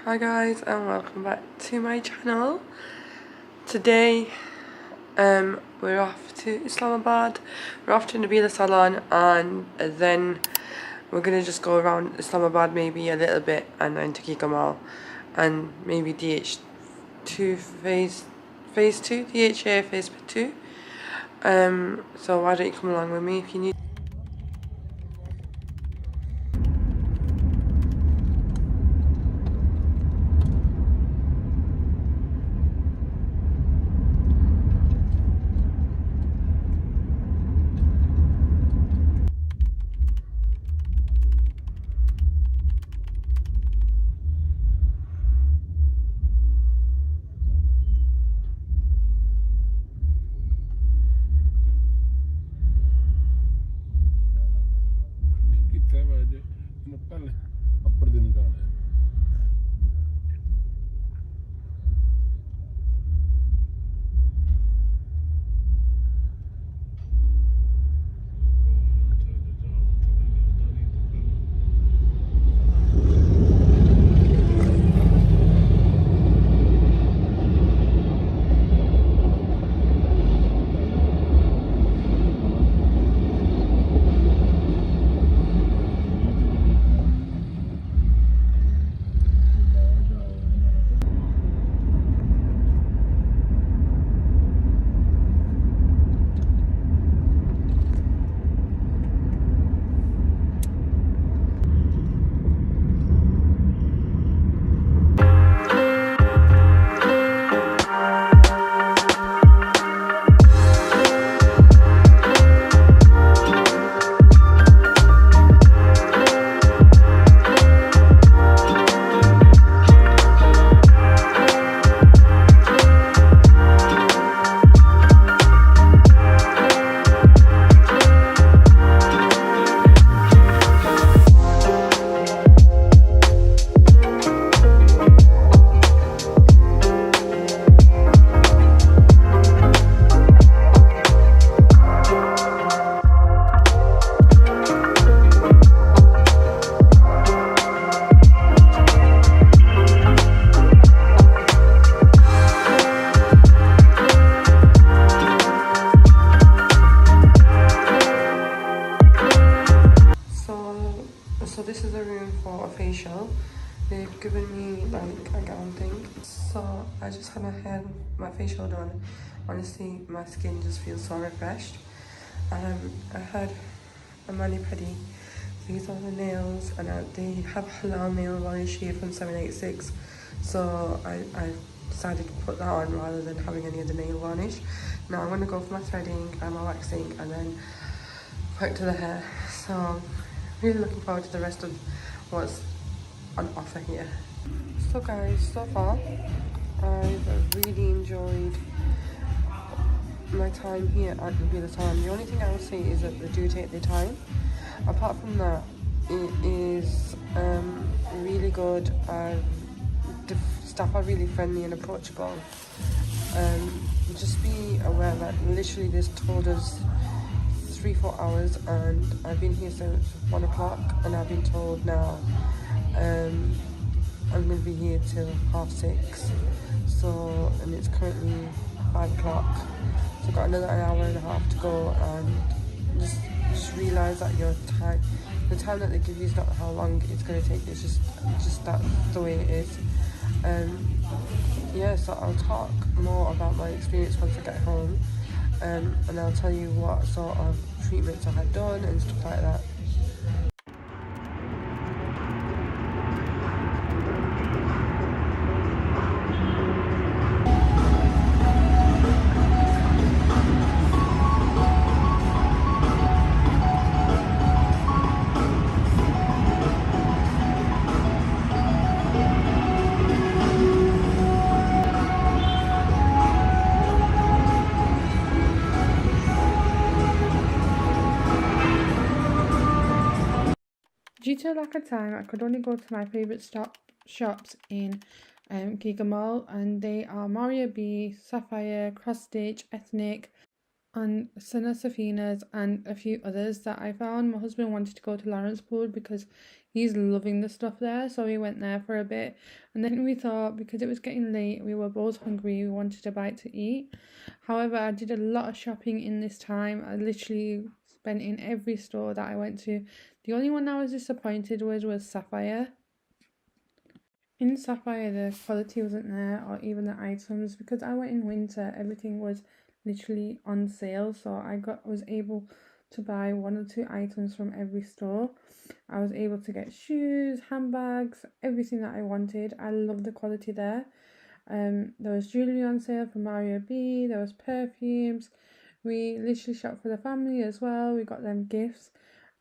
Hi guys and welcome back to my channel. Today we're off to Islamabad. We're off to Nabila Salon and then we're gonna just go around Islamabad maybe a little bit and then to GIGA Mall and maybe DH2 phase 2, DHA phase 2. So why don't you come along with me if you need. So this is a room for a facial. They've given me like a gown thing. So I just had my facial done. Honestly, my skin just feels so refreshed. I had a mani-pedi. These are the nails, and they have halal nail varnish here from 786. So I decided to put that on rather than having any other nail varnish. Now I'm gonna go for my threading and my waxing, and then back to the hair. So really looking forward to the rest of what's on offer here. So guys, so far I've really enjoyed my time here at Nabila Salon. The only thing I would say is that they do take their time. Apart from that, it is really good. The staff are really friendly and approachable. Just be aware that literally this told us 3-4 hours, and I've been here since 1 o'clock, and I've been told now I'm going to be here till 6:30. So, and it's currently 5 o'clock, so I've got another hour and a half to go, and just realise that the time that they give you is not how long it's going to take. It's just that's the way it is. Yeah, so I'll talk more about my experience once I get home. And I'll tell you what sort of treatments I had done and stuff like that. Due to a lack of time, I could only go to my favourite shops in GIGA Mall, and they are Maria B, Sapphire, Cross Stitch, Ethnic, and Sana Safina's and a few others that I found. My husband wanted to go to Lawrence Pool because he's loving the stuff there, so we went there for a bit. And then we thought, because it was getting late, we were both hungry, we wanted a bite to eat. However, I did a lot of shopping in this time. I literally spent in every store that I went to. The only one I was disappointed with was Sapphire. In Sapphire, the quality wasn't there, or even the items, because I went in winter. Everything was literally on sale, so was able to buy one or two items from every store. I was able to get shoes, handbags, everything that I wanted. I love the quality there. There was jewelry on sale from Mario B. There was perfumes. We literally shopped for the family as well. We got them gifts,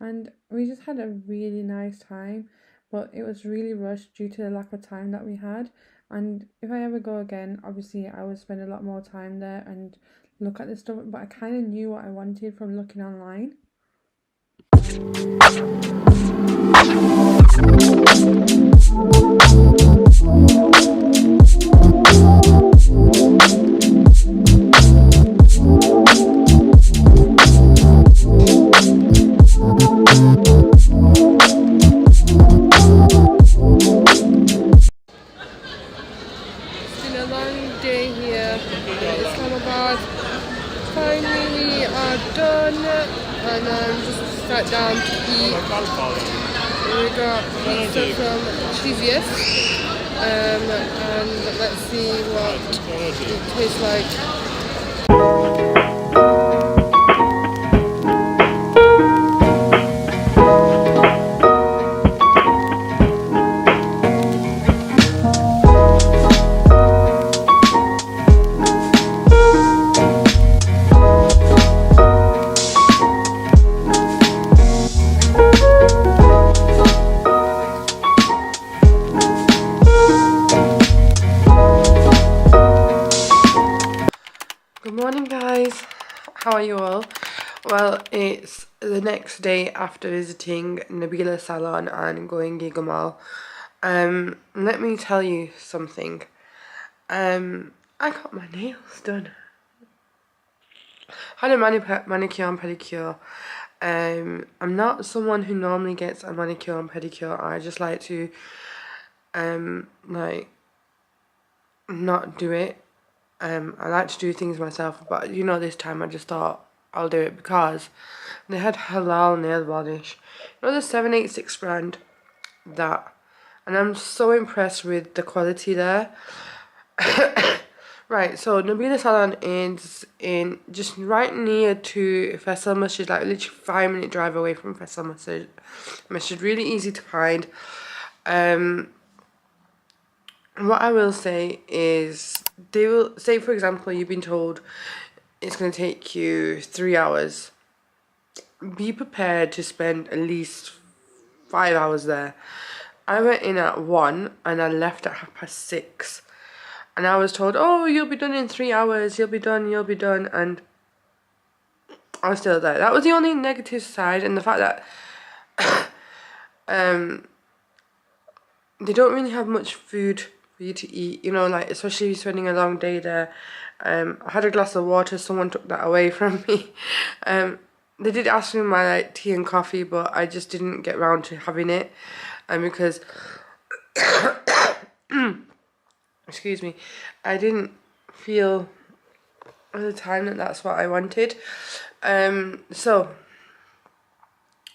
and we just had a really nice time. But it was really rushed due to the lack of time that we had. And if I ever go again, obviously I would spend a lot more time there and look at the stuff. But I kind of knew what I wanted from looking online. It's been a long day here in Islamabad. Finally, we are done, and just sat down to eat. We got pizza from Enthusiast, and let's see what it tastes like. Good morning, guys. How are you all? Well, it's the next day after visiting Nabila Salon and going GIGA MALL. Let me tell you something. I got my nails done. Had a manicure and pedicure. I'm not someone who normally gets a manicure and pedicure. I just like to, like, not do it. I like to do things myself, but this time I just thought I'll do it because they had halal nail varnish. The 786 brand, that, and I'm so impressed with the quality there. Right, so Nabila Salon is in just right near to Faisal Masjid, like literally 5-minute drive away from Faisal Masjid. Really easy to find. What I will say is, they will say, for example, you've been told it's going to take you 3 hours. Be prepared to spend at least 5 hours there. I went in at 1 and I left at 6:30. And I was told, oh, you'll be done in 3 hours, you'll be done, and I was still there. That was the only negative side, and the fact that they don't really have much food for you to eat, like, especially if you're spending a long day there. I had a glass of water, someone took that away from me. They did ask me my tea and coffee, but I just didn't get round to having it, because excuse me, I didn't feel at the time that that's what I wanted. So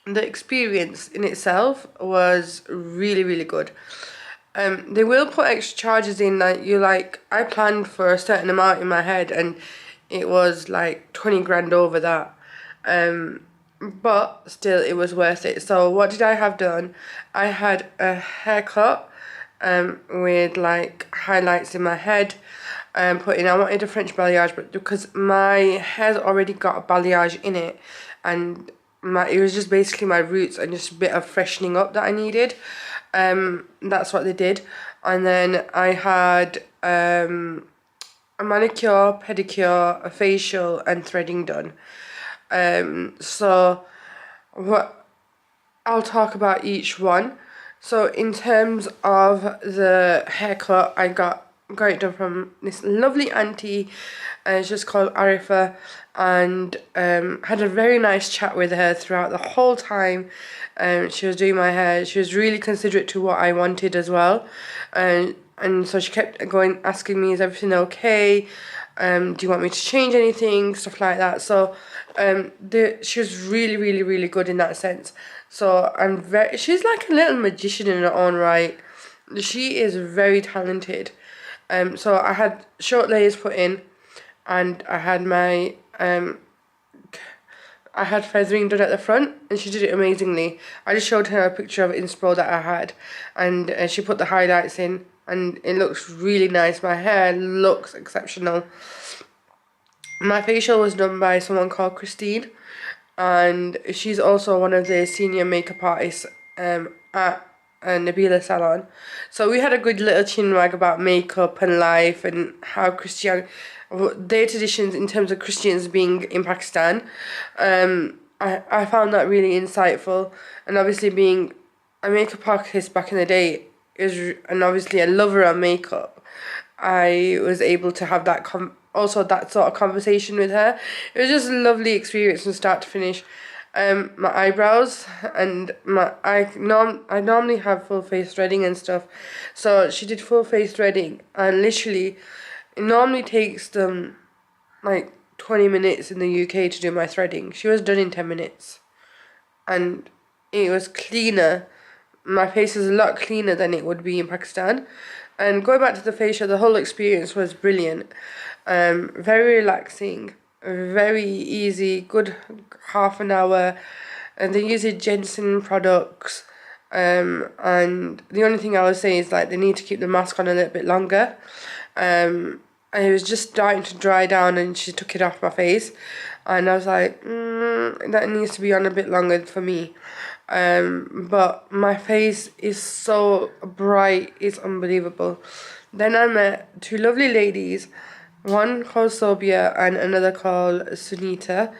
the experience in itself was really, really good. They will put extra charges in, I planned for a certain amount in my head and it was like 20 grand over that. But still it was worth it. So what did I have done? I had a haircut with like highlights in my head, I wanted a French balayage, but because my hair's already got a balayage in it, and it was just basically my roots and just a bit of freshening up that I needed. That's what they did. And then I had a manicure, pedicure, a facial and threading done. So what I'll talk about each one. So in terms of the haircut, I got got it done from this lovely auntie. She's just called Arifa, and had a very nice chat with her throughout the whole time. She was doing my hair. She was really considerate to what I wanted as well, and so she kept going asking me, is everything okay? Do you want me to change anything, stuff like that. So she was really, really, really good in that sense. So she's like a little magician in her own right. She is very talented. So I had short layers put in, and I had my I had feathering done at the front, and she did it amazingly. I just showed her a picture of inspo that I had, and she put the highlights in, and it looks really nice. My hair looks exceptional. My facial was done by someone called Christine, and she's also one of the senior makeup artists at Nabila Salon. So we had a good little chin wag about makeup and life and how their traditions in terms of Christians being in Pakistan. I found that really insightful, and obviously being a makeup artist back in the day and obviously a lover of makeup, I was able to have that also that sort of conversation with her. It was just a lovely experience from start to finish. My eyebrows and I normally have full face threading and stuff, so she did full face threading, and literally it normally takes them like 20 minutes in the UK to do my threading. She was done in 10 minutes, and it was cleaner. My face is a lot cleaner than it would be in Pakistan. And going back to the facial, the whole experience was brilliant. Very relaxing, very easy, good half an hour. And they use Jensen products. And the only thing I would say is like they need to keep the mask on a little bit longer. And it was just starting to dry down, and she took it off my face, and I was like, that needs to be on a bit longer for me. But my face is so bright, it's unbelievable. Then I met two lovely ladies, one called Sobia and another called Sunita.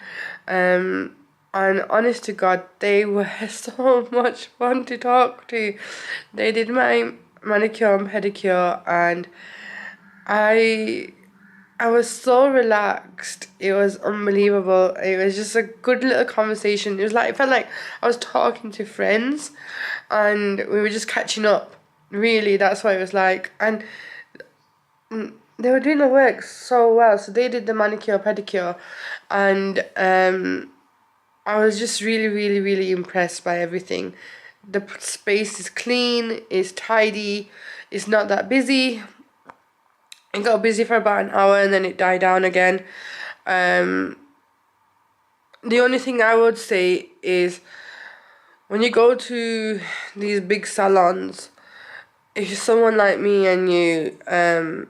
And honest to God, they were so much fun to talk to. They did my manicure and pedicure, and I was so relaxed. It was unbelievable. It was just a good little conversation. It felt like I was talking to friends, and we were just catching up. Really, that's what it was like. And they were doing the work so well. So they did the manicure, pedicure, and I was just really, really, really impressed by everything. The space is clean, it's tidy, it's not that busy. It got busy for about an hour, and then it died down again. The only thing I would say is when you go to these big salons, if you're someone like me and you are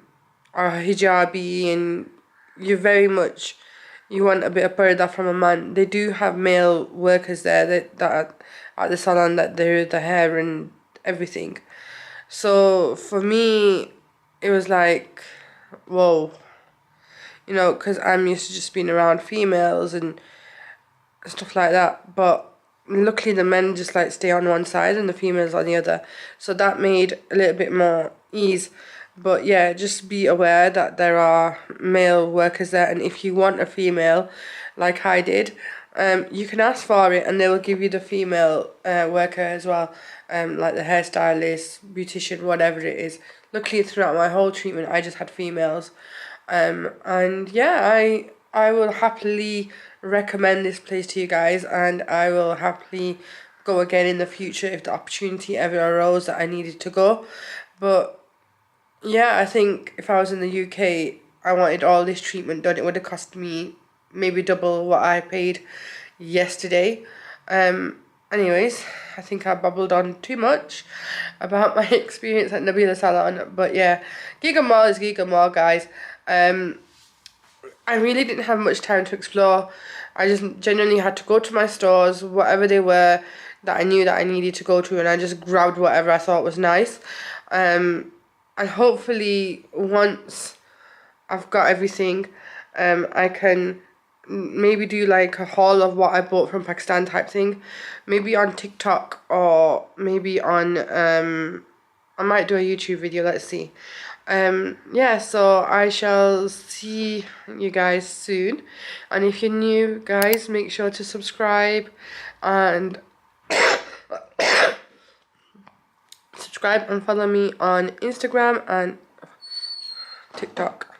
hijabi and you want a bit of parda from a man, they do have male workers there that are at the salon that do the hair and everything. So for me, it was like, whoa, because I'm used to just being around females and stuff like that. But luckily the men just like stay on one side and the females on the other. So that made a little bit more ease. But yeah, just be aware that there are male workers there. And if you want a female, like I did, you can ask for it and they will give you the female worker as well. Like the hairstylist, beautician, whatever it is. Luckily throughout my whole treatment I just had females. And yeah, I will happily recommend this place to you guys, and I will happily go again in the future if the opportunity ever arose that I needed to go. But yeah, I think if I was in the UK, I wanted all this treatment done. It would have cost me maybe double what I paid yesterday. Anyways, I think I babbled on too much about my experience at Nabila Salon. But yeah, GIGA MALL is GIGA MALL, guys. I really didn't have much time to explore. I just genuinely had to go to my stores, whatever they were, that I knew that I needed to go to, and I just grabbed whatever I thought was nice. And hopefully once I've got everything, I can maybe do like a haul of what I bought from Pakistan type thing, maybe on TikTok, or maybe on I might do a YouTube video, let's see. Yeah, so I shall see you guys soon, and if you're new, guys, make sure to subscribe and follow me on Instagram and TikTok.